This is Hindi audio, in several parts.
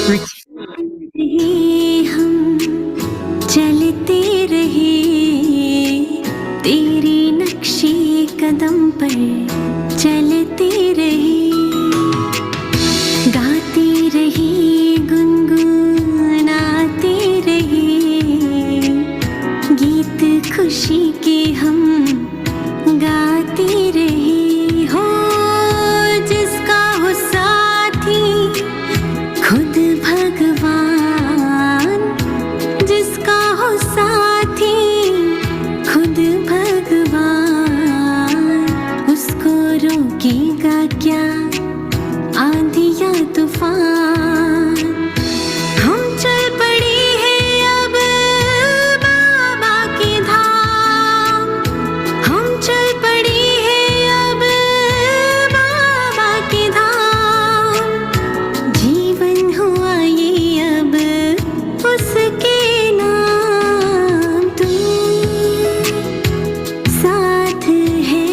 रहे हम चलते रहे तेरे नक्शे कदम पर चलते रहे गाते रहे गुनगुनाते रहे गीत खुशी के हम गाते रहे हो जिसका हो साथी खुद भगवान जिसका हो साथी खुद भगवान उसको रोकेगा क्या आंधी या तूफान हम चल पड़े हैं अब बाबा के धाम हम चल पड़े हैं अब बाबा के धाम जीवन हुआ ये अब उसके नाम तू साथ है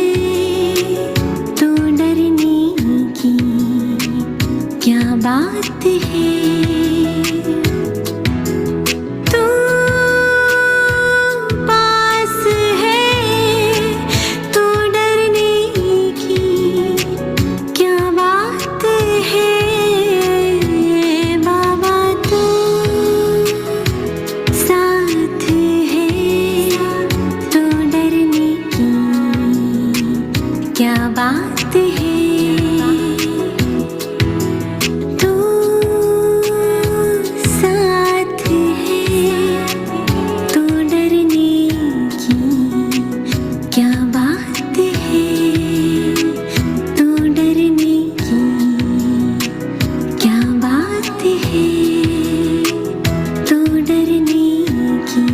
तो डरने की क्या बात है तू पास है तो डरने की क्या बात है बाबा तू साथ है तो डरने की क्या बात है तू साथ है तो डरने की क्या बात है तो डरने की क्या बात है तो डरने की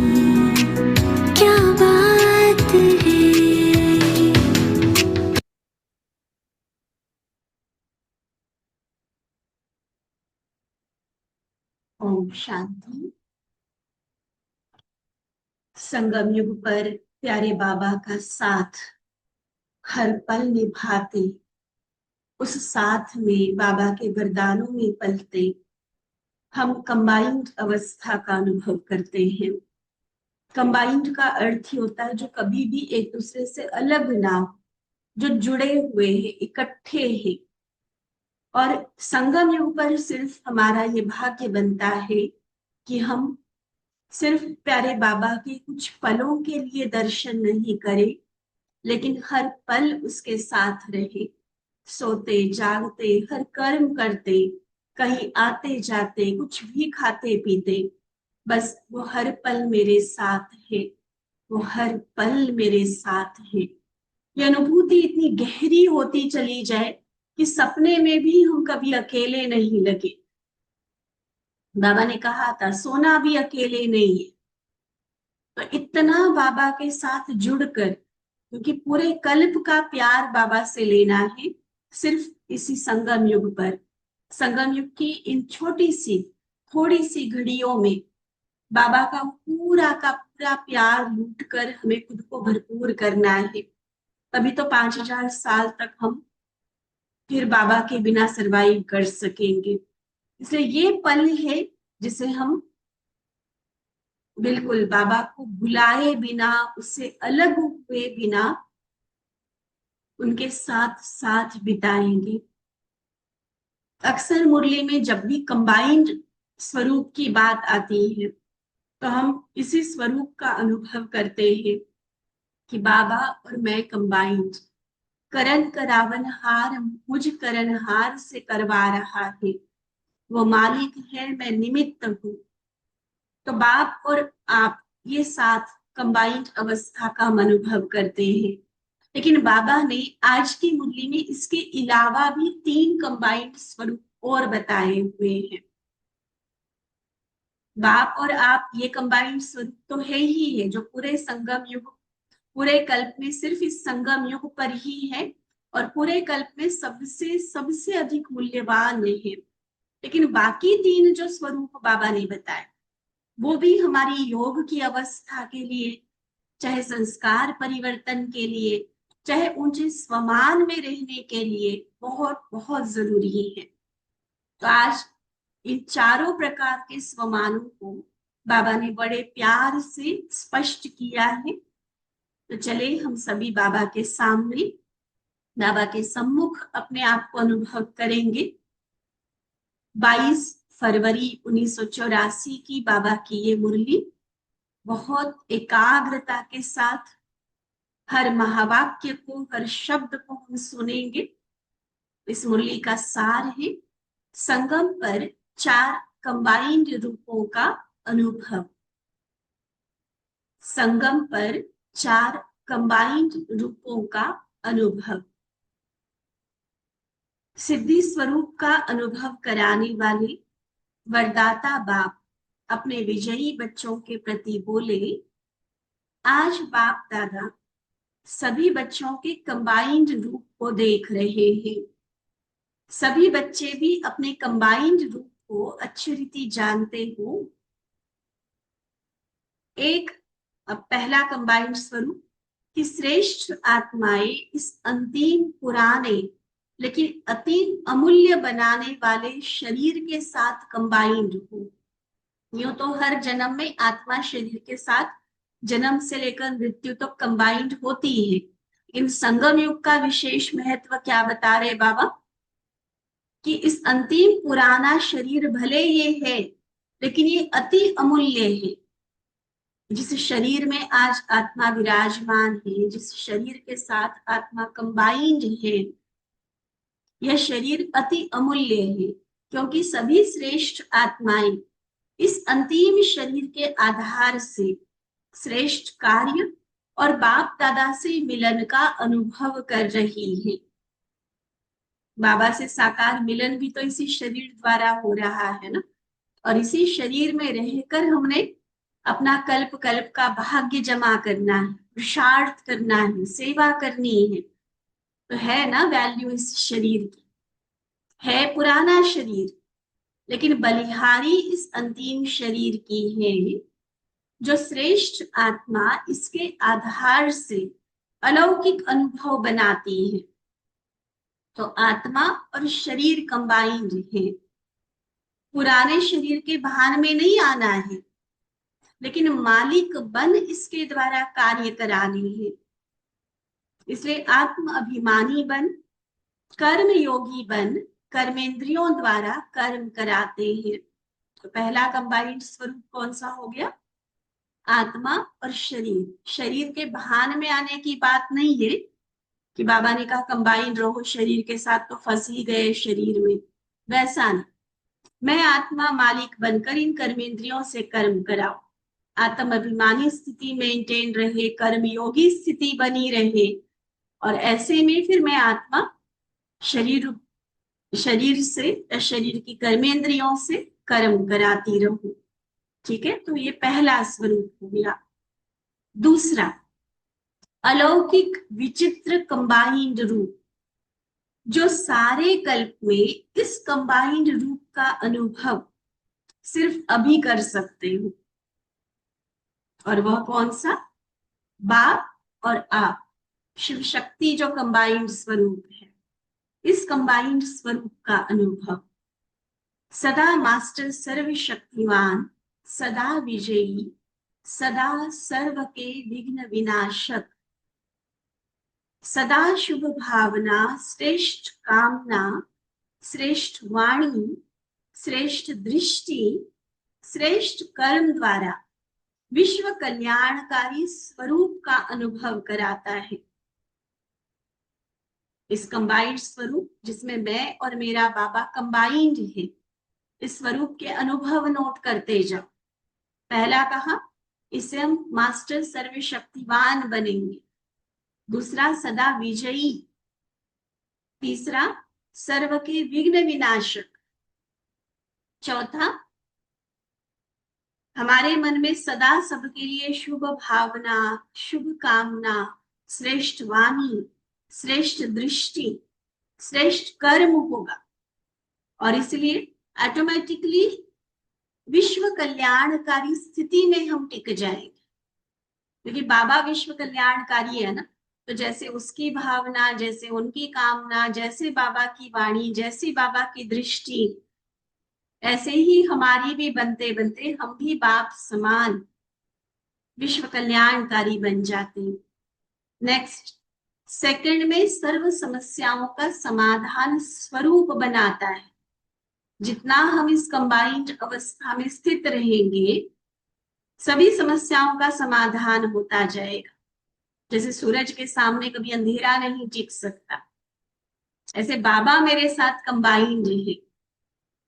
क्या बात है। ओम शांति। संगम युग पर प्यारे बाबा का साथ हर पल निभाते, उस साथ में बाबा के वरदानों में पलते हम कंबाइंड अवस्था का अनुभव करते हैं। कंबाइंड का अर्थ ही होता है जो कभी भी एक दूसरे से अलग ना हो, जो जुड़े हुए हैं, इकट्ठे हैं। और संगम युग पर सिर्फ हमारा ये भाग्य बनता है कि हम सिर्फ प्यारे बाबा के कुछ पलों के लिए दर्शन नहीं करें, लेकिन हर पल उसके साथ रहे, सोते जागते हर कर्म करते, कहीं आते जाते, कुछ भी खाते पीते, बस वो हर पल मेरे साथ है, वो हर पल मेरे साथ है। ये अनुभूति इतनी गहरी होती चली जाए कि सपने में भी हम कभी अकेले नहीं लगे। बाबा ने कहा था सोना भी अकेले नहीं है। तो इतना बाबा के साथ जुड़कर, क्योंकि पूरे कल्प का प्यार बाबा से लेना है, सिर्फ इसी संगम युग पर, संगम युग की इन छोटी सी थोड़ी सी घड़ियों में बाबा का पूरा प्यार लूट कर हमें खुद को भरपूर करना है। तभी तो 5000 साल तक हम फिर बाबा के बिना सरवाइव कर सकेंगे। इसलिए ये पल है जिसे हम बिल्कुल बाबा को भुलाए बिना, उससे अलग हुए बिना उनके साथ साथ बिताएंगे। अक्सर मुरली में जब भी कंबाइंड स्वरूप की बात आती है तो हम इसी स्वरूप का अनुभव करते हैं कि बाबा और मैं कंबाइंड, करन करावन हार मुझ करनहार से करवा रहा है, वो मालिक है मैं निमित्त हूँ। तो बाप और आप ये साथ कंबाइंड अवस्था का हम अनुभव करते हैं। लेकिन बाबा ने आज की मुरली में इसके अलावा भी 3 कंबाइंड स्वरूप और बताए हुए हैं। बाप और आप ये कंबाइंड स्वरूप तो है ही है, जो पूरे संगम युग, पूरे कल्प में सिर्फ इस संगम युग पर ही है और पूरे कल्प में सबसे सबसे अधिक मूल्यवान है। लेकिन बाकी 3 जो स्वरूप बाबा ने बताए वो भी हमारी योग की अवस्था के लिए, चाहे संस्कार परिवर्तन के लिए, चाहे ऊंचे स्वमान में रहने के लिए बहुत बहुत जरूरी है। तो आज इन चारों प्रकार के स्वमानों को बाबा ने बड़े प्यार से स्पष्ट किया है। तो चले हम सभी बाबा के सामने, बाबा के सम्मुख अपने आप को अनुभव करेंगे। 22 फरवरी 1984 की बाबा की ये मुरली बहुत एकाग्रता के साथ हर महावाक्य को, हर शब्द को हम सुनेंगे। इस मुरली का सार है संगम पर 4 कंबाइंड रूपों का अनुभव। संगम पर 4 कंबाइंड रूपों का अनुभव। सिद्धि स्वरूप का अनुभव कराने वाले वरदाता बाप अपने विजयी बच्चों के प्रति बोले, आज बाप दादा सभी बच्चों के कंबाइंड रूप को देख रहे हैं। सभी बच्चे भी अपने कंबाइंड रूप को अच्छी रीति जानते हो। एक पहला कंबाइंड स्वरूप कि श्रेष्ठ आत्माएं इस अंतिम पुराने लेकिन अति अमूल्य बनाने वाले शरीर के साथ कंबाइंड हो। यूं तो हर जन्म में आत्मा शरीर के साथ जन्म से लेकर मृत्यु तक कंबाइंड होती है। इन संगम युग का विशेष महत्व क्या बता रहे बाबा कि इस अंतिम पुराना शरीर भले ये है लेकिन ये अति अमूल्य है। जिस शरीर में आज आत्मा विराजमान है, जिस शरीर के साथ आत्मा कंबाइंड है, यह शरीर अति अमूल्य है क्योंकि सभी श्रेष्ठ आत्माएं इस अंतिम शरीर के आधार से श्रेष्ठ कार्य और बाप दादा से मिलन का अनुभव कर रही है। बाबा से साकार मिलन भी तो इसी शरीर द्वारा हो रहा है ना। और इसी शरीर में रहकर हमने अपना कल्प कल्प का भाग्य जमा करना है, पुरुषार्थ करना है, सेवा करनी है। तो है ना वैल्यू इस शरीर की। है पुराना शरीर लेकिन बलिहारी इस अंतिम शरीर की है जो श्रेष्ठ आत्मा इसके आधार से अलौकिक अनुभव बनाती है। तो आत्मा और शरीर कंबाइंड है। पुराने शरीर के भान में नहीं आना है लेकिन मालिक बन इसके द्वारा कार्य करानी है। इसलिए आत्म अभिमानी बन, कर्म योगी बन, कर्मेंद्रियों द्वारा कर्म कराते हैं। तो पहला कंबाइंड स्वरूप कौन सा हो गया? आत्मा और शरीर। शरीर के भान में आने की बात नहीं है कि बाबा ने कहा कंबाइंड रहो शरीर के साथ तो फंस ही गए शरीर में, वैसा नहीं। मैं आत्मा मालिक बनकर इन कर्मेंद्रियों से कर्म कराओ, आत्म अभिमानी स्थिति मेंटेन रहे, कर्म योगी स्थिति बनी रहे और ऐसे में फिर मैं आत्मा शरीर से, शरीर की कर्मेंद्रियों से कर्म कराती रहूं। ठीक है, तो ये पहला स्वरूप हो गया। दूसरा अलौकिक विचित्र कंबाइंड रूप, जो सारे कल्प में इस कंबाइंड रूप का अनुभव सिर्फ अभी कर सकते हो। और वह कौन सा? बाप और आप, शिव शक्ति जो कंबाइंड स्वरूप है, इस कंबाइंड स्वरूप का अनुभव। सदा मास्टर सर्वशक्तिवान, सदा विजयी, सदा सर्व के विघ्न विनाशक, सदा शुभ भावना, श्रेष्ठ कामना, श्रेष्ठ वाणी, श्रेष्ठ दृष्टि, श्रेष्ठ कर्म द्वारा विश्व कल्याणकारी स्वरूप का अनुभव कराता है। इस कंबाइंड स्वरूप जिसमें मैं और मेरा बाबा कंबाइंड है, इस स्वरूप के अनुभव नोट करते जाओ। पहला कहा इससे हम मास्टर सर्वशक्तिवान बनेंगे। दूसरा सदा विजयी। तीसरा सर्व के विघ्न विनाशक। चौथा हमारे मन में सदा सबके लिए शुभ भावना, शुभ कामना, श्रेष्ठ वाणी, श्रेष्ठ दृष्टि, श्रेष्ठ कर्म होगा और इसलिए ऑटोमेटिकली विश्व कल्याणकारी स्थिति में हम टिक जाएंगे। क्योंकि बाबा विश्व कल्याणकारी है ना, तो जैसे उसकी भावना, जैसे उनकी कामना, जैसे बाबा की वाणी, जैसी बाबा की दृष्टि, ऐसे ही हमारी भी बनते बनते हम भी बाप समान विश्व कल्याणकारी बन जाते हैं। नेक्स्ट, सेकंड में सर्व समस्याओं का समाधान स्वरूप बनाता है। जितना हम इस कंबाइंड अवस्था में स्थित रहेंगे, सभी समस्याओं का समाधान होता जाएगा। जैसे सूरज के सामने कभी अंधेरा नहीं टिक सकता, ऐसे बाबा मेरे साथ कंबाइंड है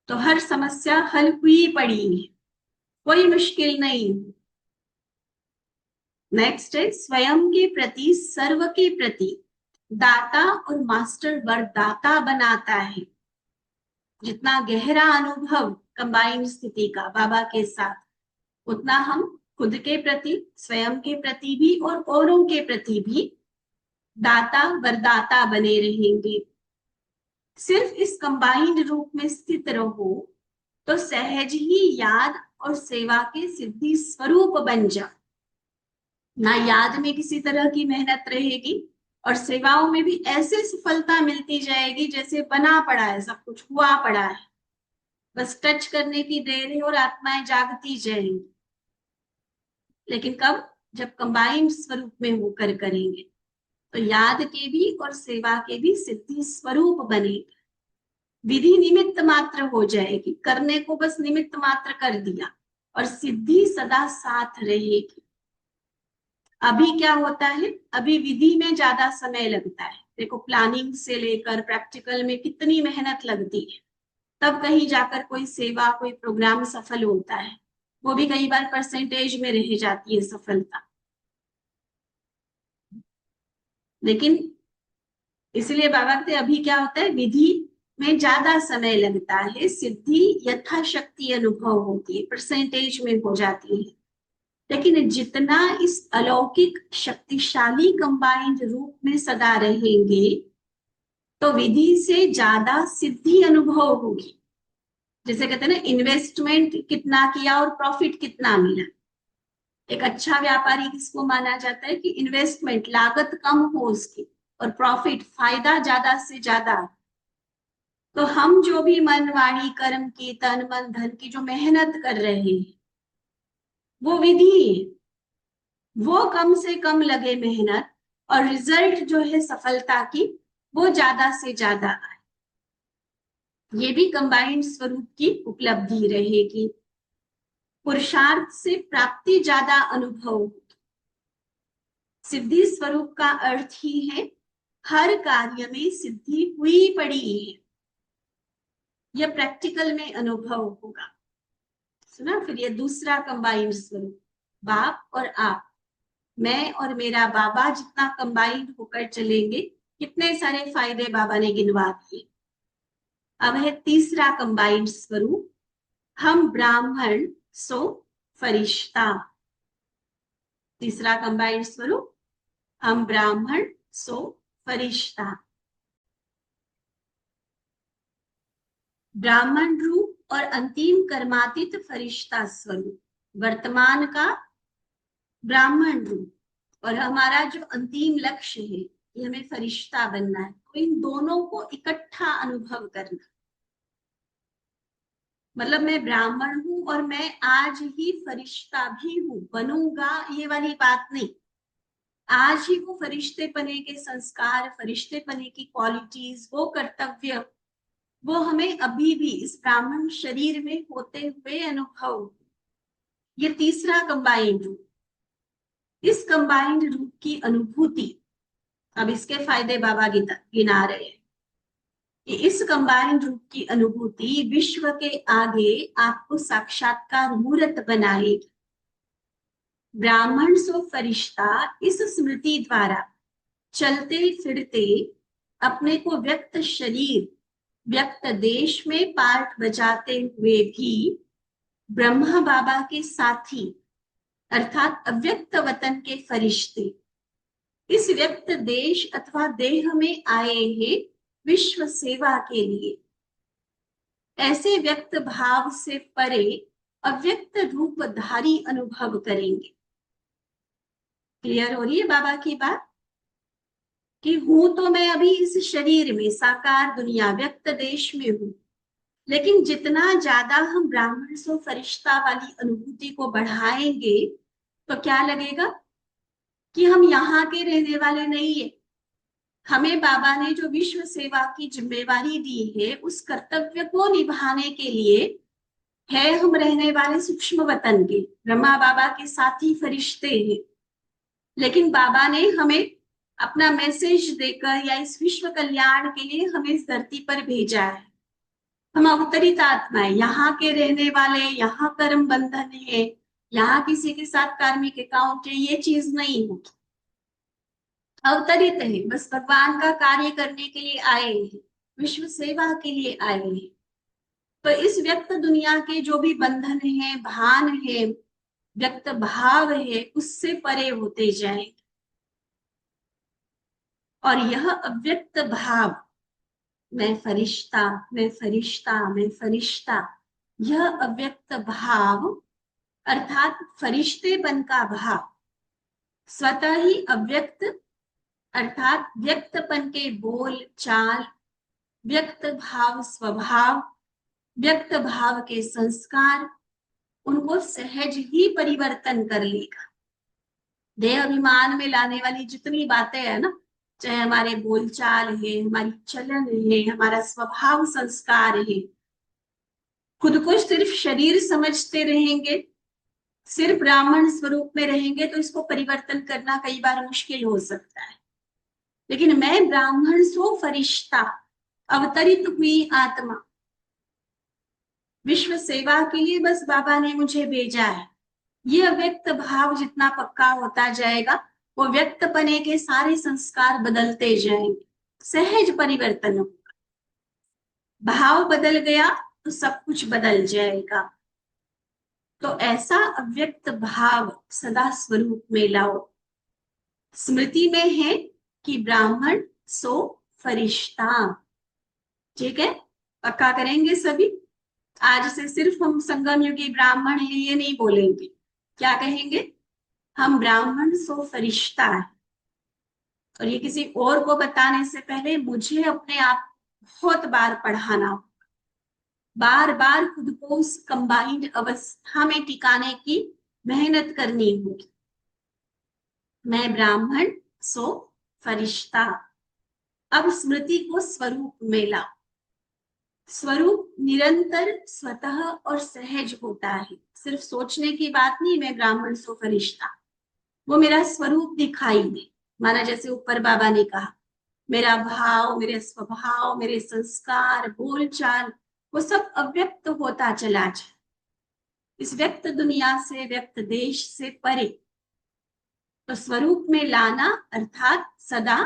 तो हर समस्या हल हुई पड़ी है, कोई मुश्किल नहीं। नेक्स्ट है, स्वयं के प्रति, सर्व के प्रति दाता और मास्टर वरदाता बनाता है। जितना गहरा अनुभव कंबाइंड स्थिति का बाबा के साथ, उतना हम खुद के प्रति, स्वयं के प्रति भी और औरों के प्रति भी दाता वरदाता बने रहेंगे। सिर्फ इस कंबाइंड रूप में स्थित रहो तो सहज ही याद और सेवा के सिद्धि स्वरूप बन जा। ना याद में किसी तरह की मेहनत रहेगी और सेवाओं में भी ऐसे सफलता मिलती जाएगी जैसे बना पड़ा है, सब कुछ हुआ पड़ा है, बस टच करने की देर है और आत्माएं जागती जाएंगी। लेकिन कब? जब कंबाइंड स्वरूप में होकर करेंगे तो याद के भी और सेवा के भी सिद्धि स्वरूप बनेगा। विधि निमित्त मात्र हो जाएगी, करने को बस निमित्त मात्र कर दिया और सिद्धि सदा साथ रहेगी। अभी क्या होता है, अभी विधि में ज्यादा समय लगता है। देखो, प्लानिंग से लेकर प्रैक्टिकल में कितनी मेहनत लगती है, तब कहीं जाकर कोई सेवा, कोई प्रोग्राम सफल होता है। वो भी कई बार परसेंटेज में रह जाती है सफलता। लेकिन इसलिए बाबा कहते अभी क्या होता है, विधि में ज्यादा समय लगता है, सिद्धि यथाशक्ति अनुभव होती है, परसेंटेज में हो जाती है। लेकिन जितना इस अलौकिक शक्तिशाली कंबाइंड रूप में सदा रहेंगे तो विधि से ज्यादा सिद्धि अनुभव होगी। जैसे कहते हैं ना, इन्वेस्टमेंट कितना किया और प्रॉफिट कितना मिला। एक अच्छा व्यापारी किसको माना जाता है कि इन्वेस्टमेंट लागत कम हो उसकी और प्रॉफिट, फायदा ज्यादा से ज्यादा। तो हम जो भी मन वाणी कर्म की, तन मन धन की जो मेहनत कर रहे हैं वो विधि है। वो कम से कम लगे मेहनत और रिजल्ट जो है सफलता की, वो ज्यादा से ज्यादा आए। ये भी कंबाइंड स्वरूप की उपलब्धि रहेगी। पुरुषार्थ से प्राप्ति ज्यादा अनुभव होगी। सिद्धि स्वरूप का अर्थ ही है हर कार्य में सिद्धि हुई पड़ी है। यह प्रैक्टिकल में अनुभव होगा। सुना? फिर ये दूसरा कंबाइंड स्वरूप, बाप और आप, मैं और मेरा बाबा जितना कंबाइंड होकर चलेंगे, कितने सारे फायदे बाबा ने गिनवा दिए। अब है तीसरा कंबाइंड स्वरूप, हम ब्राह्मण सो फरिश्ता। तीसरा कंबाइंड स्वरूप, हम ब्राह्मण सो फरिश्ता। ब्राह्मण रूप और अंतिम कर्मातीत फरिश्ता स्वरूप, वर्तमान का ब्राह्मण रूप और हमारा जो अंतिम लक्ष्य है कि हमें फरिश्ता बनना है, तो इन दोनों को इकट्ठा अनुभव करना। मतलब मैं ब्राह्मण हूं और मैं आज ही फरिश्ता भी हूं, बनूंगा ये वाली बात नहीं। आज ही वो फरिश्ते पने के संस्कार, फरिश्ते पने की क्वालिटीज, वो कर्तव्य, वो हमें अभी भी इस ब्राह्मण शरीर में होते हुए अनुभव। ये तीसरा कंबाइंड रूप। इस कंबाइंड रूप की अनुभूति, अब इसके फायदे बाबा गिना रहे हैं कि इस कंबाइंड रूप की अनुभूति विश्व के आगे आपको साक्षात्कार मूर्त बनाएगी। ब्राह्मण सो फरिश्ता इस स्मृति द्वारा चलते फिरते अपने को व्यक्त शरीर, व्यक्त देश में पार्ट बजाते हुए भी ब्रह्मा बाबा के साथी अर्थात अव्यक्त वतन के फरिश्ते इस व्यक्त देश अथवा देह में आए हैं विश्व सेवा के लिए। ऐसे व्यक्त भाव से परे अव्यक्त रूपधारी अनुभव करेंगे। क्लियर हो रही है बाबा की बात कि हूं तो मैं अभी इस शरीर में, साकार दुनिया व्यक्त देश में हूं, लेकिन जितना ज्यादा हम ब्राह्मण सो फरिश्ता वाली अनुभूति को बढ़ाएंगे तो क्या लगेगा कि हम यहाँ के रहने वाले नहीं है। हमें बाबा ने जो विश्व सेवा की जिम्मेवारी दी है उस कर्तव्य को निभाने के लिए है हम रहने वाले सूक्ष्म वतन के, ब्रह्मा बाबा के साथी फरिश्ते हैं। लेकिन बाबा ने हमें अपना मैसेज देकर या इस विश्व कल्याण के लिए हमें इस धरती पर भेजा है। हम अवतरित आत्माएं, यहाँ के रहने वाले, यहाँ कर्म बंधन है, यहाँ किसी के साथ कार्मिक अकाउंट है, ये चीज नहीं होगी। अवतरित है, बस भगवान का कार्य करने के लिए आए हैं, विश्व सेवा के लिए आए हैं। तो इस व्यक्त दुनिया के जो भी बंधन है, भान है, व्यक्त भाव है, उससे परे होते जाएंगे। और यह अव्यक्त भाव, मैं फरिश्ता, मैं फरिश्ता, मैं फरिश्ता, यह अव्यक्त भाव अर्थात फरिश्तेपन का भाव स्वतः ही अव्यक्त अर्थात व्यक्तपन के बोल चाल, व्यक्त भाव स्वभाव, व्यक्त भाव के संस्कार, उनको सहज ही परिवर्तन कर लेगा। देह अभिमान में लाने वाली जितनी बातें है ना, चाहे हमारे बोलचाल है, हमारी चलन है, हमारा स्वभाव संस्कार है, खुद को सिर्फ शरीर समझते रहेंगे, सिर्फ ब्राह्मण स्वरूप में रहेंगे तो इसको परिवर्तन करना कई बार मुश्किल हो सकता है। लेकिन मैं ब्राह्मण सो फरिश्ता, अवतरित हुई आत्मा, विश्व सेवा के लिए बस बाबा ने मुझे भेजा है। यह व्यक्त भाव जितना पक्का होता जाएगा वो व्यक्तपने के सारे संस्कार बदलते जाएंगे, सहज परिवर्तन होगा। भाव बदल गया तो सब कुछ बदल जाएगा। तो ऐसा अव्यक्त भाव सदा स्वरूप में लाओ। स्मृति में है कि ब्राह्मण सो फरिश्ता, ठीक है, पक्का करेंगे सभी। आज से सिर्फ हम संगम युगी ब्राह्मण है ये नहीं बोलेंगे, क्या कहेंगे, हम ब्राह्मण सो फरिश्ता है। और ये किसी और को बताने से पहले मुझे अपने आप बहुत बार पढ़ाना, बार बार खुद को उस कंबाइंड अवस्था में टिकाने की मेहनत करनी होगी। मैं ब्राह्मण सो फरिश्ता। अब स्मृति को स्वरूप में लाओ। स्वरूप निरंतर स्वतः और सहज होता है, सिर्फ सोचने की बात नहीं मैं ब्राह्मण सो फरिश्ता, वो मेरा स्वरूप दिखाई दे। माना जैसे ऊपर बाबा ने कहा, मेरा भाव, मेरे स्वभाव, मेरे संस्कार, बोलचाल, वो सब अव्यक्त होता चला जाए, इस व्यक्त दुनिया से, व्यक्त देश से परे। तो स्वरूप में लाना अर्थात सदा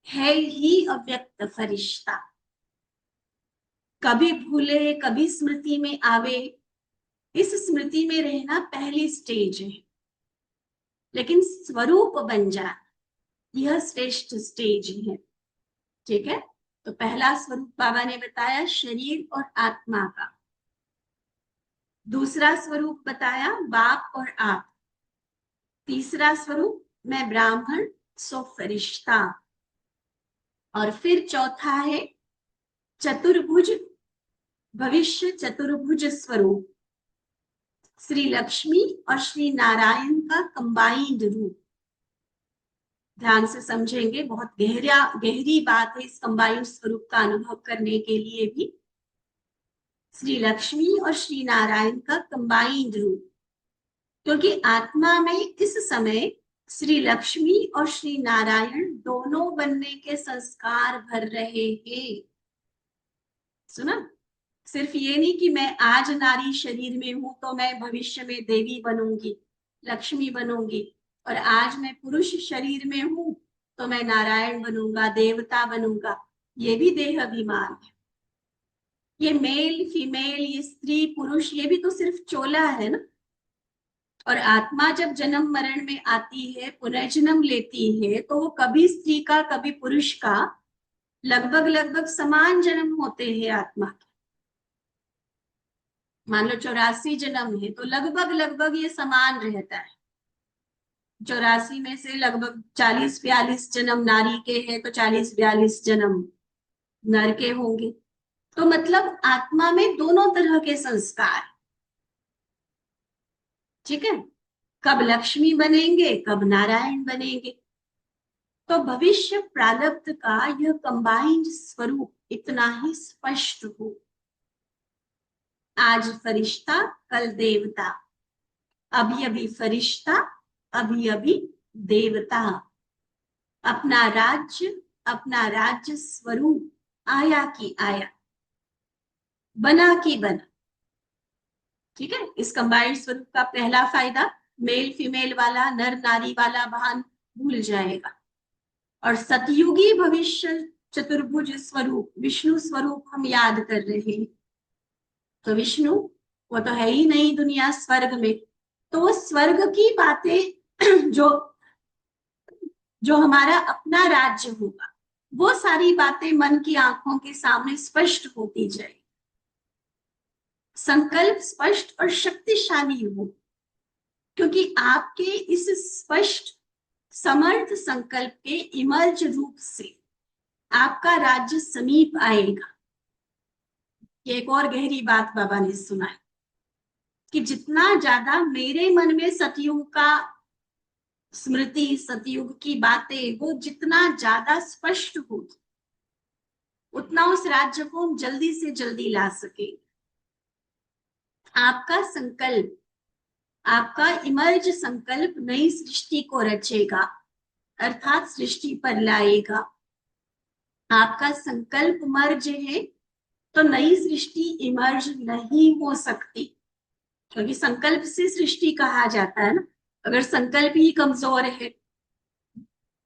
है ही अव्यक्त फरिश्ता। कभी भूले, कभी स्मृति में आवे, इस स्मृति में रहना पहली स्टेज है, लेकिन स्वरूप बन जाए यह श्रेष्ठ स्टेज है, ठीक है। तो पहला स्वरूप बाबा ने बताया शरीर और आत्मा का। दूसरा स्वरूप बताया बाप और आप। तीसरा स्वरूप मैं ब्राह्मण सो फरिश्ता। और फिर चौथा है चतुर्भुज, भविष्य चतुर्भुज स्वरूप, श्री लक्ष्मी और श्री नारायण का कंबाइंड रूप। ध्यान से समझेंगे, बहुत गहरी बात है इस कंबाइंड स्वरूप का अनुभव करने के लिए भी। श्री लक्ष्मी और श्री नारायण का कंबाइंड रूप, क्योंकि आत्मा में इस समय श्री लक्ष्मी और श्री नारायण दोनों बनने के संस्कार भर रहे हैं। सुना, सिर्फ ये नहीं कि मैं आज नारी शरीर में हूं तो मैं भविष्य में देवी बनूंगी, लक्ष्मी बनूंगी, और आज मैं पुरुष शरीर में हूं तो मैं नारायण बनूंगा, देवता बनूंगा। ये भी देह अभिमान है। ये मेल फीमेल, ये स्त्री पुरुष, ये भी तो सिर्फ चोला है ना। और आत्मा जब जन्म मरण में आती है, पुनर्जन्म लेती है, तो वो कभी स्त्री का कभी पुरुष का, लगभग लगभग समान जन्म होते हैं आत्मा के। मान लो 84 जन्म है तो लगभग लगभग ये समान रहता है। 84 में से लगभग 40-42 जन्म नारी के हैं तो 40-42 जन्म नर के होंगे। तो मतलब आत्मा में दोनों तरह के संस्कार, ठीक है, कब लक्ष्मी बनेंगे कब नारायण बनेंगे। तो भविष्य प्रारब्ध का यह कंबाइंड स्वरूप इतना ही स्पष्ट हो, आज फरिश्ता कल देवता, अभी अभी फरिश्ता अभी अभी देवता, अपना राज्य स्वरूप आया की आया, बना की बना। ठीक है, इस कंबाइंड स्वरूप का पहला फायदा, मेल फीमेल वाला नर नारी वाला भान भूल जाएगा। और सतयुगी भविष्य चतुर्भुज स्वरूप विष्णु स्वरूप हम याद कर रहे हैं। तो विष्णु वो तो है ही नहीं दुनिया स्वर्ग में, तो वो स्वर्ग की बातें जो जो हमारा अपना राज्य होगा, वो सारी बातें मन की आंखों के सामने स्पष्ट होती जाए, संकल्प स्पष्ट और शक्तिशाली हो, क्योंकि आपके इस स्पष्ट समर्थ संकल्प के इमर्ज रूप से आपका राज्य समीप आएगा। एक और गहरी बात बाबा ने सुनाई कि जितना ज्यादा मेरे मन में सतयुग का स्मृति, सतयुग की बातें वो जितना ज्यादा स्पष्ट होगी, उतना उस राज्य को हम जल्दी से जल्दी ला सके। आपका संकल्प, आपका इमर्ज संकल्प नई सृष्टि को रचेगा, अर्थात सृष्टि पर लाएगा। आपका संकल्प मर्ज है तो नई सृष्टि इमर्ज नहीं हो सकती, क्योंकि संकल्प से सृष्टि कहा जाता है ना। अगर संकल्प ही कमजोर है,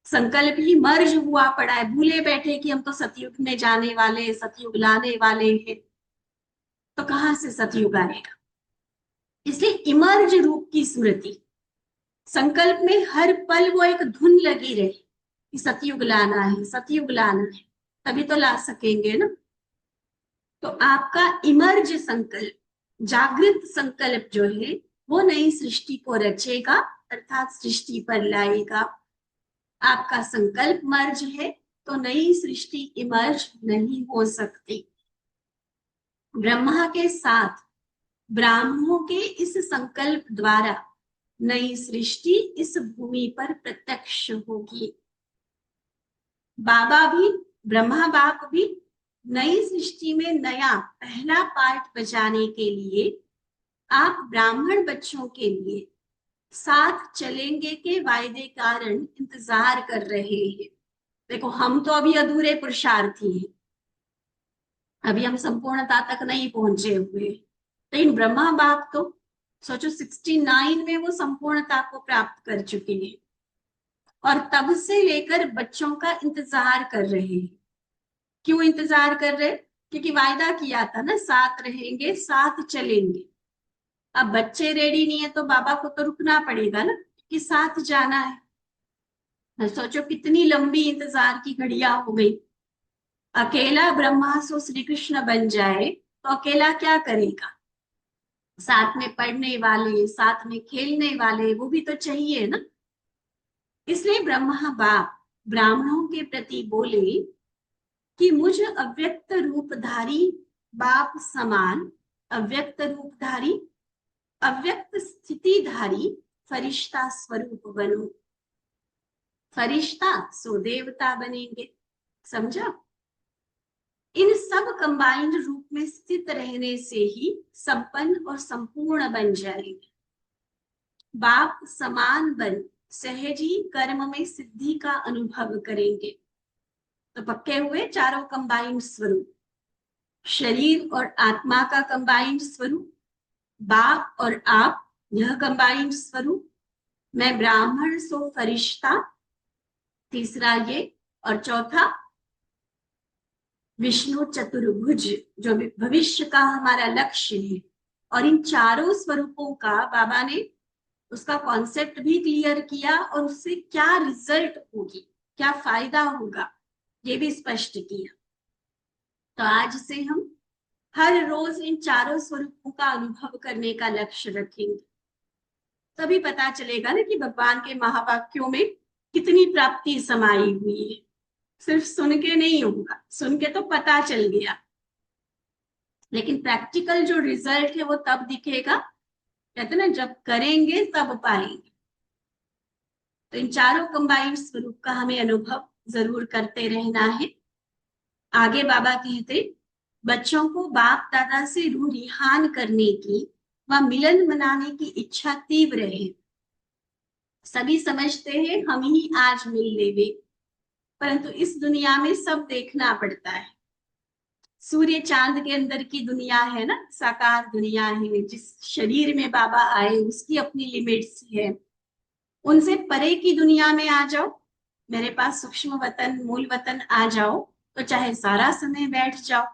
संकल्प ही मर्ज हुआ पड़ा है, भूले बैठे कि हम तो सतयुग में जाने वाले, सतयुग लाने वाले हैं, तो कहां से सतयुग आएगा। इसलिए इमर्ज रूप की स्मृति, संकल्प में हर पल वो एक धुन लगी रहे कि सतयुग लाना है, सतयुग लाना है, तभी तो ला सकेंगे ना। तो आपका इमर्ज संकल्प, जागृत संकल्प जो है वो नई सृष्टि को रचेगा, अर्थात सृष्टि पर लाएगा। आपका संकल्प मर्ज है तो नई सृष्टि इमर्ज नहीं हो सकती। ब्रह्मा के साथ ब्राह्मणों के इस संकल्प द्वारा नई सृष्टि इस भूमि पर प्रत्यक्ष होगी। बाबा भी, ब्रह्मा बाप भी नई सृष्टि में नया पहला पार्ट बजाने के लिए आप ब्राह्मण बच्चों के लिए साथ चलेंगे के वायदे कारण इंतजार कर रहे हैं। देखो हम तो अभी अधूरे पुरुषार्थी हैं, अभी हम संपूर्णता तक नहीं पहुंचे हुए, लेकिन ब्रह्मा बाप तो सोचो 69 में वो संपूर्णता को प्राप्त कर चुके हैं और तब से लेकर बच्चों का इंतजार कर रहे हैं। क्यों इंतजार कर रहे? क्योंकि वायदा किया था ना, साथ रहेंगे साथ चलेंगे। अब बच्चे रेडी नहीं है तो बाबा को तो रुकना पड़ेगा ना, कि साथ जाना है। सोचो कितनी लंबी इंतजार की घड़ियां हो गई। अकेला ब्रह्मा सो श्री कृष्ण बन जाए तो अकेला क्या करेगा, साथ में पढ़ने वाले, साथ में खेलने वाले, वो भी तो चाहिए ना। इसलिए ब्रह्मा बाप ब्राह्मणों के प्रति बोले कि मुझ अव्यक्त रूपधारी बाप समान अव्यक्त रूपधारी, अव्यक्त स्थितिधारी फरिश्ता स्वरूप बनो। फरिश्ता सो देवता बनेंगे, समझा। इन सब कंबाइंड रूप में स्थित रहने से ही संपन्न और संपूर्ण बन जाएंगे। बाप समान बन सहजी कर्म में सिद्धि का अनुभव करेंगे। तो पक्के हुए चारों कंबाइंड स्वरूप, शरीर और आत्मा का कंबाइंड स्वरूप, बाप और आप यह कंबाइंड स्वरूप, मैं ब्राह्मण सो फरिश्ता, तीसरा ये, और चौथा विष्णु चतुर्भुज जो भविष्य का हमारा लक्ष्य है। और इन चारों स्वरूपों का बाबा ने उसका कॉन्सेप्ट भी क्लियर किया और उससे क्या रिजल्ट होगी, क्या फायदा होगा, ये भी स्पष्ट किया। तो आज से हम हर रोज इन चारों स्वरूपों का अनुभव करने का लक्ष्य रखेंगे, तभी पता चलेगा ना कि भगवान के महावाक्यों में कितनी प्राप्ति समाई हुई है। सिर्फ सुन के नहीं होगा, सुन के तो पता चल गया, लेकिन प्रैक्टिकल जो रिजल्ट है वो तब दिखेगा, कहते ना, जब करेंगे तब पाएंगे। तो इन चारों कंबाइंड स्वरूप का हमें अनुभव जरूर करते रहना है। आगे बाबा कहते, बच्चों को बाप दादा से रूह रिहान करने की व मिलन मनाने की इच्छा तीव्र है। सभी समझते हैं हम ही आज मिल लेवे, परंतु इस दुनिया में सब देखना पड़ता है। सूर्य चांद के अंदर की दुनिया है ना, साकार दुनिया है। जिस शरीर में बाबा आए उसकी अपनी लिमिट्स है। उनसे परे की दुनिया में आ जाओ, मेरे पास सूक्ष्म वतन मूल वतन आ जाओ, तो चाहे सारा समय बैठ जाओ।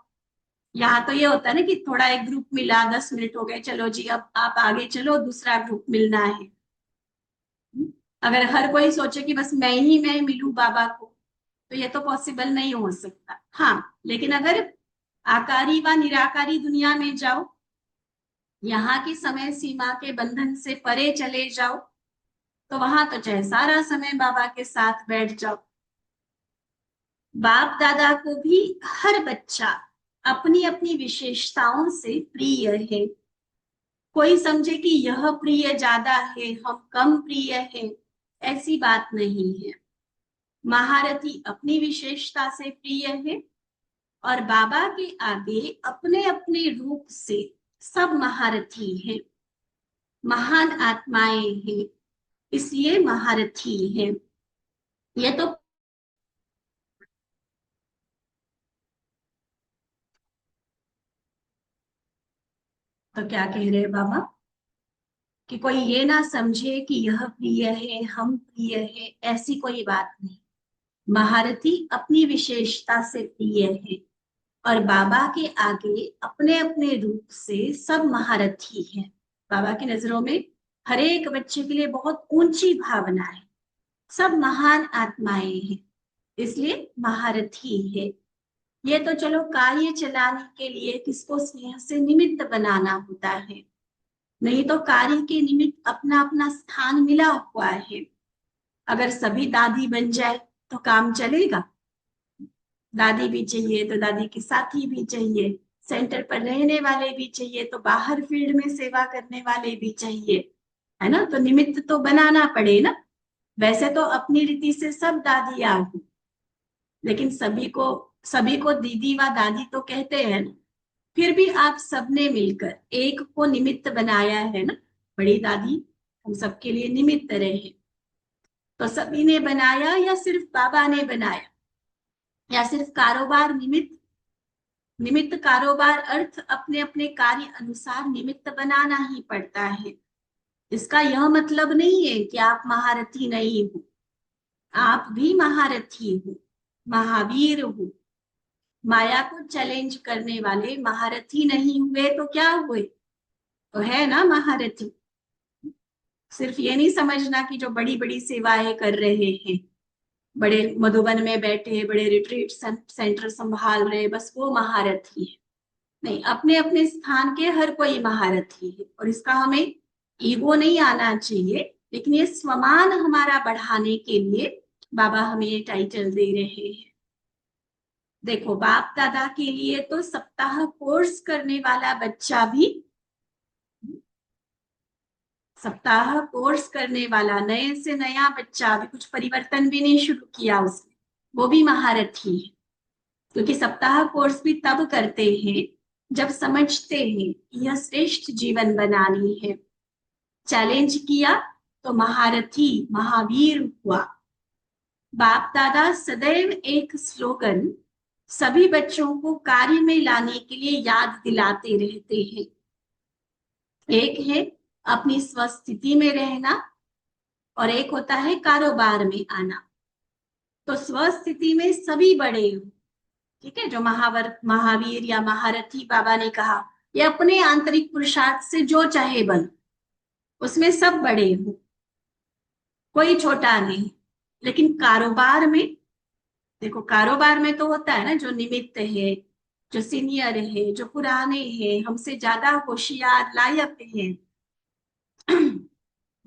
यहाँ तो ये होता है ना कि थोड़ा एक ग्रुप मिला, 10 मिनट हो गए, चलो जी अब आप आगे चलो, दूसरा ग्रुप मिलना है। अगर हर कोई सोचे कि बस मैं मिलूं बाबा को, तो ये तो पॉसिबल नहीं हो सकता। हाँ, लेकिन अगर आकारी व निराकारी दुनिया में जाओ, यहाँ की समय सीमा के बंधन से परे चले जाओ, तो वहां तो चाहे सारा समय बाबा के साथ बैठ जाओ। बाप दादा को भी हर बच्चा अपनी अपनी विशेषताओं से प्रिय है। कोई समझे कि यह प्रिय ज्यादा है, हम कम प्रिय है, ऐसी बात नहीं है। महारथी अपनी विशेषता से प्रिय है और बाबा के आगे अपने अपने रूप से सब महारथी हैं, महान आत्माएं हैं, इसलिए महारथी हैं। ये तो क्या कह रहे हैं बाबा, कि कोई ये ना समझे कि यह प्रिय है हम प्रिय है, ऐसी कोई बात नहीं। महारथी अपनी विशेषता से प्रिय है और बाबा के आगे अपने अपने रूप से सब महारथी हैं। बाबा की नजरों में हर एक बच्चे के लिए बहुत ऊंची भावना है, सब महान आत्माएं हैं, इसलिए महारथी है। ये तो चलो कार्य चलाने के लिए किसको स्नेह से निमित्त बनाना होता है, नहीं तो कार्य के निमित्त अपना अपना स्थान मिला हुआ है। अगर सभी दादी बन जाए तो काम चलेगा? दादी भी चाहिए तो दादी के साथी भी चाहिए, सेंटर पर रहने वाले भी चाहिए, तो बाहर फील्ड में सेवा करने वाले भी चाहिए, है ना। तो निमित्त तो बनाना पड़े ना। वैसे तो अपनी रीति से सब दादियां हैं, लेकिन सभी को दीदी व दादी तो कहते हैं ना। फिर भी आप सबने मिलकर एक को निमित्त बनाया है ना, बड़ी दादी हम सबके लिए निमित्त रहे। तो सभी ने बनाया या सिर्फ बाबा ने बनाया, या सिर्फ कारोबार निमित्त? निमित्त कारोबार अर्थ अपने अपने कार्य अनुसार निमित्त बनाना ही पड़ता है। इसका यह मतलब नहीं है कि आप महारथी नहीं हो, आप भी महारथी हो, महावीर हो। माया को चैलेंज करने वाले महारथी नहीं हुए तो क्या हुए? तो है ना महारथी। सिर्फ ये नहीं समझना कि जो बड़ी बड़ी सेवाएं कर रहे हैं, बड़े मधुबन में बैठे, बड़े रिट्रीट सेंटर संभाल रहे, बस वो महारथी है। नहीं, अपने अपने स्थान के हर कोई महारथी है, और इसका हमें ईगो नहीं आना चाहिए। लेकिन ये स्वमान हमारा बढ़ाने के लिए बाबा हमें ये टाइटल दे रहे हैं। देखो, बाप दादा के लिए तो सप्ताह कोर्स करने वाला बच्चा भी, सप्ताह कोर्स करने वाला नए से नया बच्चा, अभी कुछ परिवर्तन भी नहीं शुरू किया उसने, वो भी महारथी है। क्योंकि सप्ताह कोर्स भी तब करते हैं जब समझते हैं कि यह श्रेष्ठ जीवन बनानी है। चैलेंज किया तो महारथी महावीर हुआ। बाप दादा सदैव एक स्लोगन सभी बच्चों को कार्य में लाने के लिए याद दिलाते रहते हैं। एक है अपनी स्वस्थिति में रहना, और एक होता है कारोबार में आना। तो स्वस्थिति में सभी बड़े हो, ठीक है। जो महावीर या महारथी बाबा ने कहा, ये अपने आंतरिक पुरुषार्थ से जो चाहे बन, उसमें सब बड़े हो, कोई छोटा नहीं। लेकिन कारोबार में, देखो कारोबार में तो होता है ना, जो निमित्त है, जो सीनियर है, जो पुराने हैं, हमसे ज्यादा होशियार लायक है,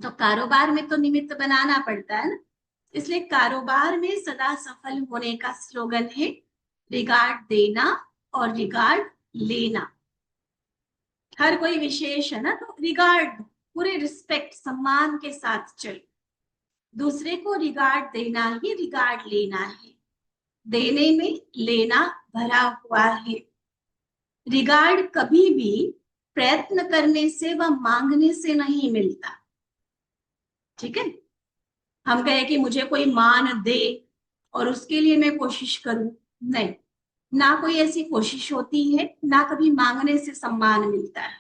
तो कारोबार में तो निमित्त बनाना पड़ता है ना। इसलिए कारोबार में सदा सफल होने का स्लोगन है रिगार्ड देना और रिगार्ड लेना। हर कोई विशेष है ना, तो रिगार्ड, पूरे रिस्पेक्ट सम्मान के साथ चल। दूसरे को रिगार्ड देना ही रिगार्ड लेना है, देने में लेना भरा हुआ है। रिगार्ड कभी भी प्रयत्न करने से व मांगने से नहीं मिलता। ठीक है, हम कहें कि मुझे कोई मान दे और उसके लिए मैं कोशिश करूं, नहीं, ना कोई ऐसी कोशिश होती है, ना कभी मांगने से सम्मान मिलता है।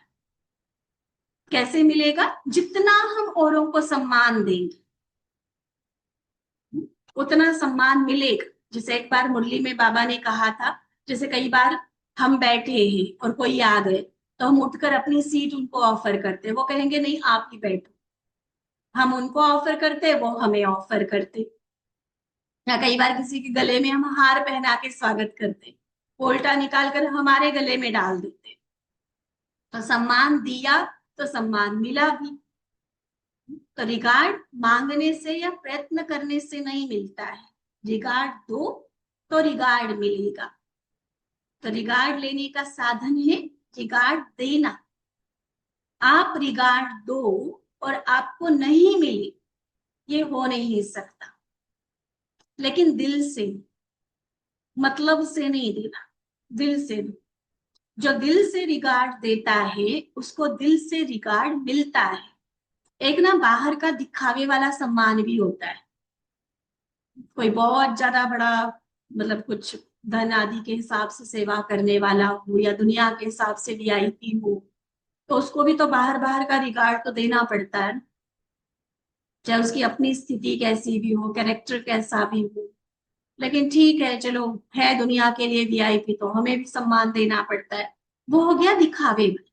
कैसे मिलेगा? जितना हम औरों को सम्मान देंगे उतना सम्मान मिलेगा। जैसे एक बार मुरली में बाबा ने कहा था, जैसे कई बार हम बैठे हैं और कोई आ गए तो हम उठकर अपनी सीट उनको ऑफर करते, वो कहेंगे नहीं आप ही बैठो। हम उनको ऑफर करते, वो हमें ऑफर करते। या कई बार किसी के गले में हम हार पहना के स्वागत करते, उल्टा निकाल कर हमारे गले में डाल देते। तो सम्मान दिया तो सम्मान मिला भी। तो रिगार्ड मांगने से या प्रयत्न करने से नहीं मिलता है। रिगार्ड दो तो रिगार्ड मिलेगा। तो रिगार्ड लेने का साधन है रिगार्ड देना। आप रिगार्ड दो और आपको नहीं मिले, ये हो नहीं सकता। लेकिन दिल से, मतलब से नहीं देना, दिल से। जो दिल से रिगार्ड देता है उसको दिल से रिगार्ड मिलता है। एक ना बाहर का दिखावे वाला सम्मान भी होता है। कोई बहुत ज्यादा बड़ा, मतलब कुछ धन आदि के हिसाब से सेवा करने वाला हो या दुनिया के हिसाब से वीआईपी हो, तो उसको भी तो बाहर बाहर का रिगार्ड तो देना पड़ता है, चाहे उसकी अपनी स्थिति कैसी भी हो, कैरेक्टर कैसा भी हो। लेकिन ठीक है, चलो है दुनिया के लिए वीआईपी, तो हमें भी सम्मान देना पड़ता है। वो हो गया दिखावे में।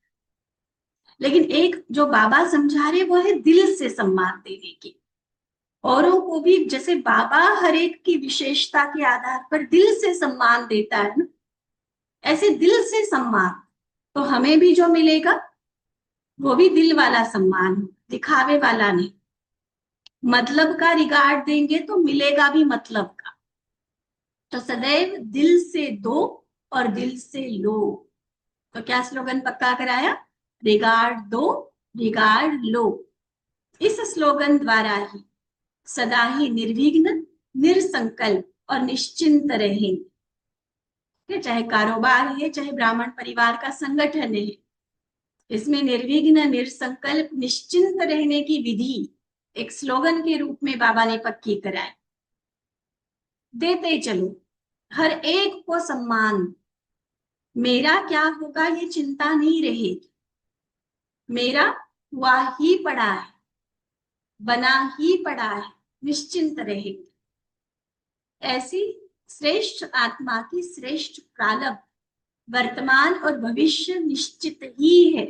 लेकिन एक जो बाबा समझा रहे वो है दिल से सम्मान देने की। औरों को भी जैसे बाबा हर एक की विशेषता के आधार पर दिल से सम्मान देता है ना, ऐसे दिल से सम्मान तो हमें भी जो मिलेगा वो भी दिल वाला सम्मान, दिखावे वाला नहीं। मतलब का रिगार्ड देंगे तो मिलेगा भी मतलब का। तो सदैव दिल से दो और दिल से लो। तो क्या स्लोगन पक्का कराया? रिगार्ड दो, रिगार्ड लो। इस स्लोगन द्वारा ही सदा ही निर्विघ्न, निरसंकल्प और निश्चिंत रहेंगे। चाहे कारोबार है, चाहे ब्राह्मण परिवार का संगठन है, इसमें निर्विघ्न, निरसंकल्प, निश्चिंत रहने की विधि एक स्लोगन के रूप में बाबा ने पक्की कराई। देते चलो, हर एक को सम्मान। मेरा क्या होगा ये चिंता नहीं रहेगी। मेरा हुआ ही पड़ा है, बना ही पड़ा है, निश्चिंत रहेंगे। ऐसी श्रेष्ठ आत्मा की श्रेष्ठ प्रारब्ध वर्तमान और भविष्य निश्चित ही है।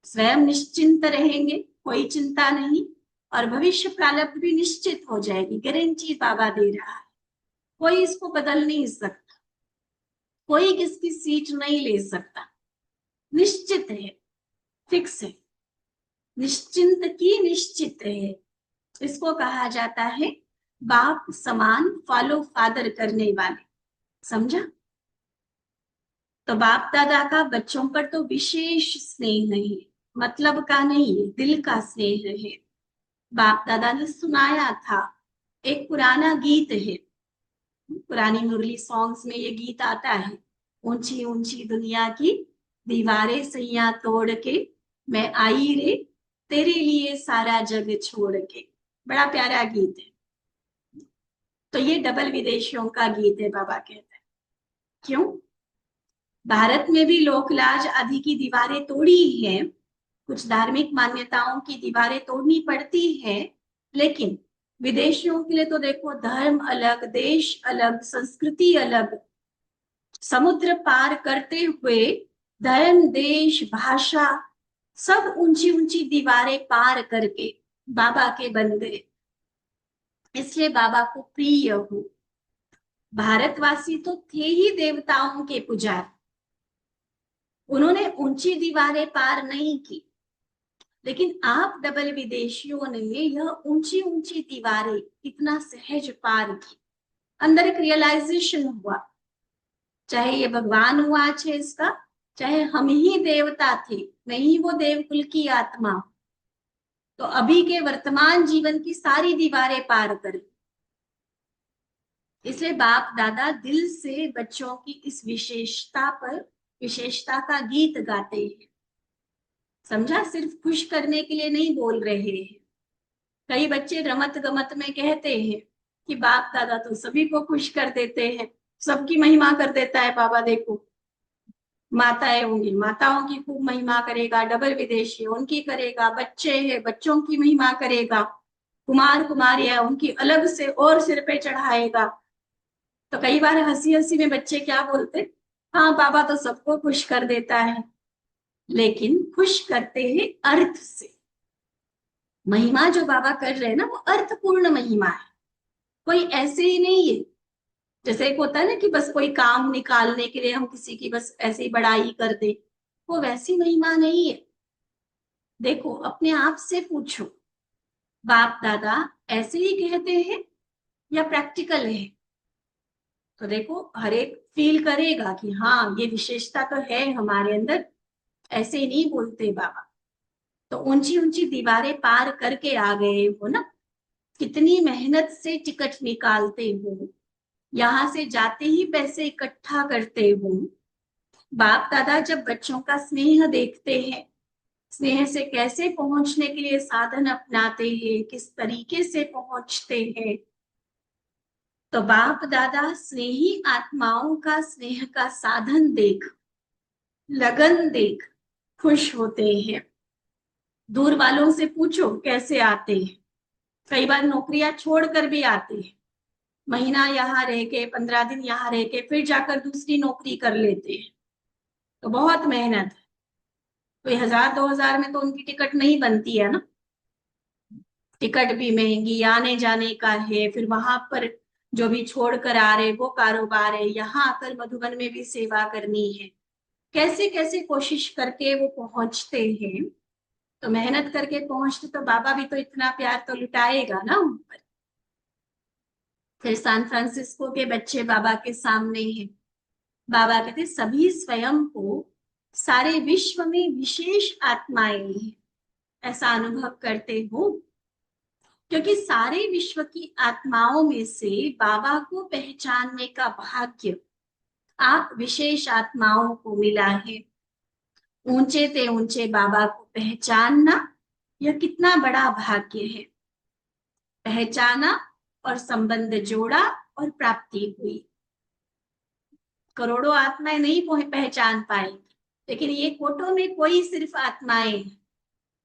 स्वयं निश्चिंत रहेंगे, कोई चिंता नहीं, और भविष्य प्रारब्ध भी निश्चित हो जाएगी। गारंटी बाबा दे रहा है, कोई इसको बदल नहीं सकता, कोई किसकी सीट नहीं ले सकता। निश्चित है, फिक्स है, निश्चिंत की निश्चित है। इसको कहा जाता है बाप समान फॉलो फादर करने वाले। समझा? तो बाप दादा का बच्चों पर तो विशेष स्नेह है, मतलब का नहीं है, दिल का स्नेह है। बाप दादा ने सुनाया था, एक पुराना गीत है, पुरानी मुरली सॉन्ग्स में ये गीत आता है। ऊंची ऊंची दुनिया की दीवारें सैया तोड़ के मैं आई रे तेरे लिए सारा जग छोड़ के। बड़ा प्यारा गीत है। तो ये डबल विदेशियों का गीत है, बाबा कहते हैं। क्यों? भारत में भी लोकलाज आदि की दीवारें तोड़ी हैं, कुछ धार्मिक मान्यताओं की दीवारें तोड़नी पड़ती है, लेकिन विदेशियों के लिए तो देखो, धर्म अलग, देश अलग, संस्कृति अलग, समुद्र पार करते हुए धर्म, देश, भाषा सब ऊंची ऊंची दीवारें पार करके बाबा के बन गए। इसलिए बाबा को प्रिय हो। भारतवासी तो थे ही देवताओं के पुजारी, उन्होंने ऊंची दीवारें पार नहीं की, लेकिन आप डबल विदेशियों ने यह ऊंची ऊंची दीवारें इतना सहज पार की। अंदर एक रियलाइजेशन हुआ, चाहे ये भगवान हुआ आज है इसका, चाहे हम ही देवता थे, मैं ही वो देवकुल की आत्मा, तो अभी के वर्तमान जीवन की सारी दीवारें पार कर। इसलिए बाप दादा दिल से बच्चों की इस विशेषता का गीत गाते हैं। समझा, सिर्फ खुश करने के लिए नहीं बोल रहे हैं। कई बच्चे रमत गमत में कहते हैं कि बाप दादा तो सभी को खुश कर देते हैं, सबकी महिमा कर देता है बाबा, देखो माताएं होंगी माताओं की खूब महिमा करेगा, डबल विदेशी उनकी करेगा, बच्चे हैं बच्चों की महिमा करेगा, कुमार कुमारियां उनकी अलग से और सिर पे चढ़ाएगा। तो कई बार हंसी हंसी में बच्चे क्या बोलते, हाँ बाबा तो सबको खुश कर देता है, लेकिन खुश करते हैं अर्थ से। महिमा जो बाबा कर रहे हैं ना, वो अर्थपूर्ण महिमा है, कोई ऐसे ही नहीं है। जैसे एक होता है ना कि बस कोई काम निकालने के लिए हम किसी की बस ऐसे ही बड़ाई कर दे, वो वैसी महिमा नहीं है। देखो अपने आप से पूछो, बाप दादा ऐसे ही कहते हैं या प्रैक्टिकल है? तो देखो हर एक फील करेगा कि हाँ ये विशेषता तो है हमारे अंदर, ऐसे ही नहीं बोलते बाबा। तो ऊंची ऊंची दीवारें पार करके आ गए हो ना, कितनी मेहनत से टिकट निकालते हो, यहाँ से जाते ही पैसे इकट्ठा करते हो। बाप दादा जब बच्चों का स्नेह देखते हैं, स्नेह से कैसे पहुंचने के लिए साधन अपनाते हैं, किस तरीके से पहुंचते हैं, तो बाप दादा स्नेही आत्माओं का स्नेह का साधन देख, लगन देख खुश होते हैं। दूर वालों से पूछो कैसे आते हैं, कई बार नौकरियां छोड़कर भी आते हैं, महीना यहाँ रह के 15 दिन यहाँ रह के फिर जाकर दूसरी नौकरी कर लेते हैं। तो बहुत मेहनत है, कोई 1000-2000 में तो उनकी टिकट नहीं बनती है ना, टिकट भी महंगी, आने जाने का है, फिर वहां पर जो भी छोड़ कर आ रहे वो कारोबार है, यहाँ आकर मधुबन में भी सेवा करनी है, कैसे कैसे कोशिश करके वो पहुंचते हैं। तो मेहनत करके पहुंचते तो बाबा भी तो इतना प्यार तो लुटाएगा ना उन पर। फिर सैन फ्रांसिस्को के बच्चे बाबा के सामने हैं, बाबा कहते सभी स्वयं को सारे विश्व में विशेष आत्माएं हैं, ऐसा अनुभव करते हो, क्योंकि सारे विश्व की आत्माओं में से बाबा को पहचानने का भाग्य आप विशेष आत्माओं को मिला है। ऊंचे ते ऊंचे बाबा को पहचानना यह कितना बड़ा भाग्य है। पहचाना और संबंध जोड़ा और प्राप्ति हुई। करोड़ों आत्माएं नहीं पहचान पाएंगी, लेकिन ये कोटों में कोई सिर्फ आत्माएं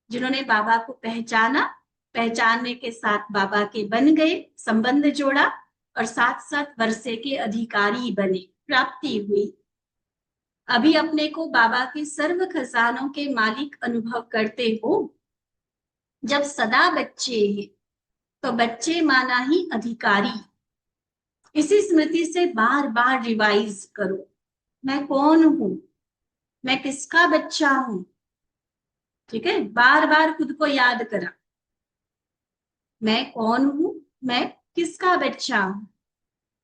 जिन्होंने बाबा को पहचाना, पहचानने के साथ बाबा के बन गए, संबंध जोड़ा और साथ साथ वर्षे के अधिकारी बने, प्राप्ति हुई। अभी अपने को बाबा के सर्व खजानों के मालिक अनुभव करते हो। जब सदा बच्चे हैं तो बच्चे माना ही अधिकारी। इसी स्मृति से बार बार रिवाइज करो, मैं कौन हूं, मैं किसका बच्चा हूं। ठीक है, बार बार खुद को याद करा, मैं कौन हूं, मैं किसका बच्चा हूं।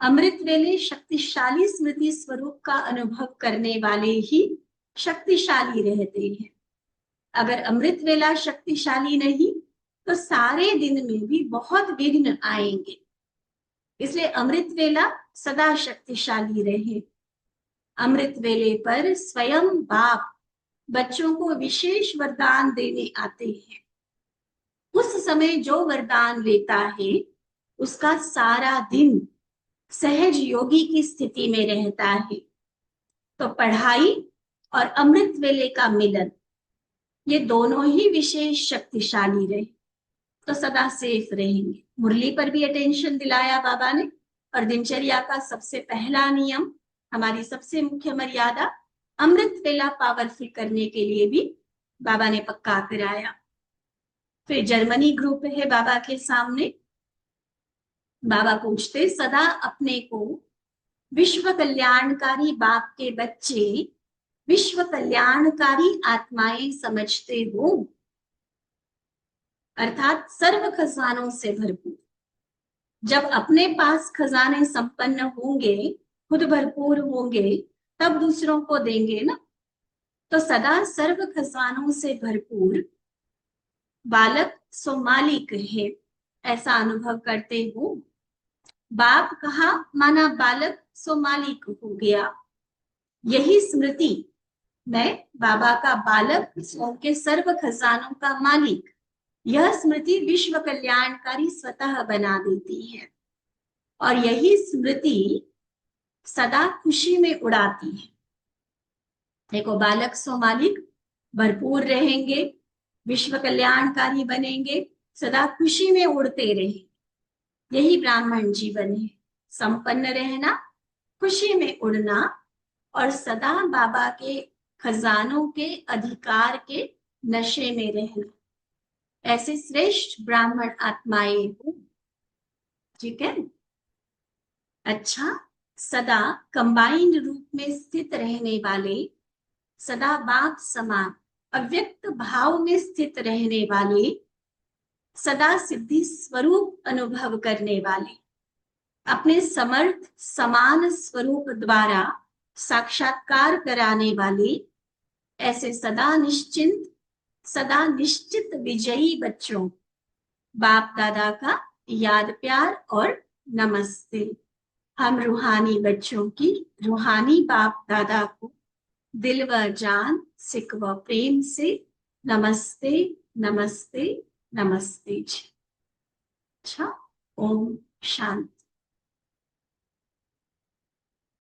अमृत वेले शक्तिशाली स्मृति स्वरूप का अनुभव करने वाले ही शक्तिशाली रहते हैं। अगर अमृत वेला शक्तिशाली नहीं तो सारे दिन में भी बहुत विघ्न आएंगे। इसलिए अमृत वेला सदा शक्तिशाली रहे। अमृत वेले पर स्वयं बाप बच्चों को विशेष वरदान देने आते हैं। उस समय जो वरदान लेता है उसका सारा दिन सहज योगी की स्थिति में रहता है। तो पढ़ाई और अमृत वेले का मिलन, ये दोनों ही विशेष शक्तिशाली रहे तो सदा सेफ रहेंगे। मुरली पर भी अटेंशन दिलाया बाबा ने, और दिनचर्या का सबसे पहला नियम, हमारी सबसे मुख्य मर्यादा, अमृत वेला पावरफुल करने के लिए भी बाबा ने पक्का कराया। फिर जर्मनी ग्रुप है बाबा के सामने। बाबा पूछते सदा अपने को विश्व कल्याणकारी बाप के बच्चे, विश्व कल्याणकारी आत्माएं समझते हो, अर्थात सर्व खजानों से भरपूर। जब अपने पास खजाने संपन्न होंगे, खुद भरपूर होंगे, तब दूसरों को देंगे ना। तो सदा सर्व खजानों से भरपूर बालक सो मालिक है, ऐसा अनुभव करते हो। बाप कहा माना बालक सो मालिक हो गया। यही स्मृति, मैं बाबा का बालक के सर्व खजानों का मालिक, यह स्मृति विश्व कल्याणकारी स्वतः बना देती है। और यही स्मृति सदा खुशी में उड़ाती है। देखो, बालक सो मालिक, भरपूर रहेंगे, विश्व कल्याणकारी बनेंगे, सदा खुशी में उड़ते रहेंगे। यही ब्राह्मण जीवन है, संपन्न रहना, खुशी में उड़ना और सदा बाबा के खजानों के अधिकार के नशे में रहना। ऐसे श्रेष्ठ ब्राह्मण आत्माएं हो। ठीक है। अच्छा, सदा कंबाइंड रूप में स्थित रहने वाले, सदा बाप समान अव्यक्त भाव में स्थित रहने वाले, सदा सिद्धि स्वरूप अनुभव करने वाले, अपने समर्थ समान स्वरूप द्वारा साक्षात्कार कराने वाले, ऐसे सदा निश्चिंत, सदा निश्चित विजयी बच्चों, बाप दादा का याद प्यार और नमस्ते। हम रूहानी बच्चों की रूहानी बाप दादा को दिल व जान, सिक व प्रेम से नमस्ते नमस्ते नमस्ते जी। अच्छा, ओम शांति।